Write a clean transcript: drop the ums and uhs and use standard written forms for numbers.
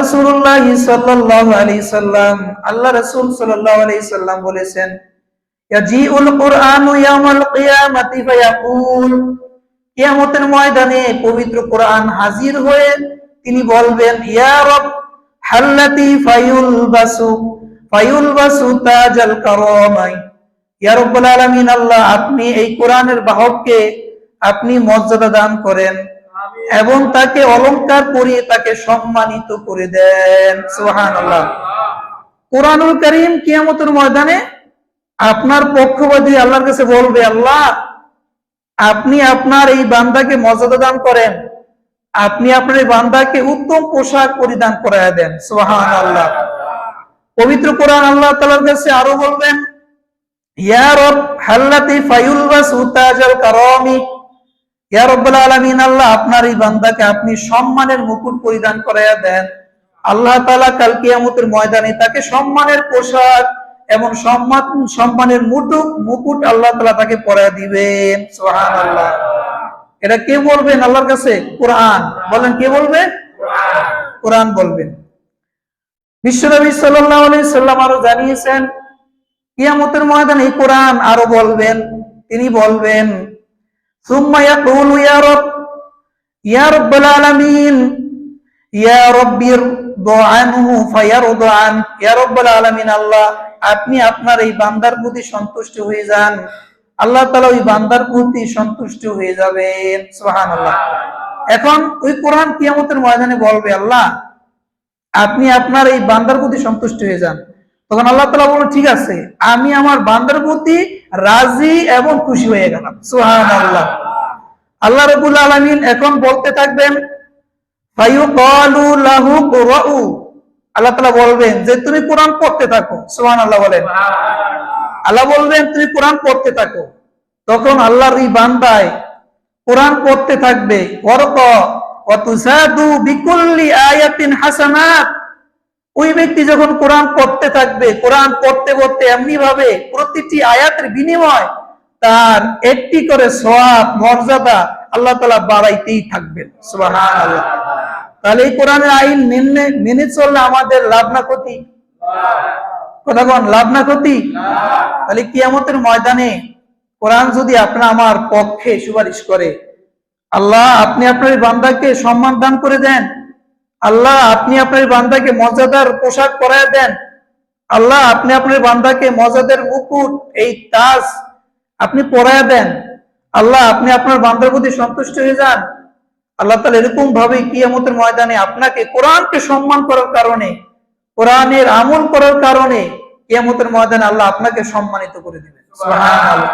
রাসূলুল্লাহ সাল্লাল্লাহু আলাইহি সাল্লাম, আল্লাহ রাসূল সাল্লাল্লাহু আলাইহি সাল্লাম বলেছেন, ইয়াজিউল কুরআনু ইয়াউমাল কিয়ামাতি ফায়াকুল, কিয়ামতের ময়দানে পবিত্র কোরআন হাজির হয়ে তিনি বলবেন, ইয়া রব হাল্লাতি ফায়ুলবাসু তাজাল কারামাই, ইয়া রাব্বুল আলামিন, আল্লাহ আপনি এই কোরআনের বাহককে আপনি মর্যাদা দান করেন এবং তাকে অলংকার পরিয়ে তাকে সম্মানিত করে দেন। সুবহানাল্লাহ। কোরআনুল কারীম কিয়ামতের ময়দানে আপনার পক্ষপাতী আল্লাহর কাছে বলবে, আল্লাহ আপনি আপনার এই বান্দাকে মর্যাদা দান করেন, আপনি আপনার এই বান্দাকে উত্তম পোশাক পরিধান করায় দেন। সুবহানাল্লাহ। পবিত্র কোরআন আল্লাহ তাআলার কাছে আরো বলবেন, ইয়া রব হাল্লাতি ফায়ুলবাসু তাজাল কারামি, ইয়া রাব্বুল আলামিন, আল্লাহ আপনার এই বান্দাকে আপনি সম্মানের মুকুট পরিধান করায়া দেন। আল্লাহ তাআলা কাল কিয়ামতের ময়দানে তাকে সম্মানের পোশাক এবং সম্মানের মুকুট আল্লাহ তাআলা তাকে পরায়া দিবেন। সুবহানাল্লাহ। এটা কে বলবেন আল্লাহর কাছে? কোরআন। বলেন কে বলবে? কোরআন বলবেন। বিশ্বনবী সাল্লাল্লাহু আলাইহি সাল্লাম আরো জানিয়েছেন, কিয়ামতের ময়দানে এই কোরআন আরো বলবেন, তিনি বলবেন, সুম্মা ইয়াকুলু ইয়া রাব্বুল আলামিন ইয়া রাব্বির দুআনহু ফায়ারদান, ইয়া রাব্বুল আলামিন, আল্লাহ আপনি আপনার এই বান্দার প্রতি সন্তুষ্ট হয়ে যান। আল্লাহ তাআলা ওই বান্দার প্রতি সন্তুষ্ট হয়ে যাবেন। সুবহানাল্লাহ। এখন ওই কোরআন কিয়ামতের ময়দানে বলবে, আল্লাহ আপনি আপনার এই বান্দার প্রতি সন্তুষ্ট হয়ে যান। তখন আল্লাহ তাআলা বলবেন, ঠিক আছে, আমি আমার বান্দার প্রতি রাজি এবং খুশি হয়ে গেলাম। সুবহানাল্লাহ। আল্লাহ রাব্বুল আলামিন এখন বলতে থাকবেন, ফায়ুকালু লাহু কুরআউ, আল্লাহ তাআলা বলবেন যে তুমি কোরআন পড়তে থাকো। সুবহানাল্লাহ বলেন। আল্লাহ বলবেন তুমি কোরআন পড়তে থাকো। তখন আল্লাহর এই বান্দায় কোরআন পড়তে থাকবে, ওয়ারকা ওয়া তুসাদু বিকুল্লি আয়াতিন হাসানাত, ওই ব্যক্তি যখন কোরআন পড়তে থাকবে, কোরআন পড়তে পড়তে এমনি ভাবে প্রতিটি আয়াতের বিনিময় তার একটি করে সওয়াব মর্যাদা আল্লাহ তাআলা বাড়াইতেই থাকবেন। সুবহানাল্লাহ। তাহলে এই কোরআনের আইন মেনে চললে আমাদের লাভ না ক্ষতি? কথা বল, লাভ না ক্ষতি? তাহলে কিয়ামতের ময়দানে কোরআন যদি আপনার আমার পক্ষে সুপারিশ করে, আল্লাহ আপনি আপনার বান্দাকে সম্মান দান করে দেন, আল্লাহ আপনি আপনার বান্দাকে মর্যাদার পোশাক পরায় দেন, আল্লাহ আপনি আপনার বান্দাকে মর্যাদার মুকুট, এই তাজ আপনি পরায় দেন, আল্লাহ আপনি আপনার বান্দার প্রতি সন্তুষ্ট হয়ে যান, আল্লাহ তাআলা এরকম ভাবে কিয়ামতের ময়দানে আপনাকে কোরআনকে সম্মান করার কারণে, কোরআনের আমল করার কারণে কিয়ামতের ময়দানে আল্লাহ আপনাকে সম্মানিত করে দিবেন। সুবহানাল্লাহ।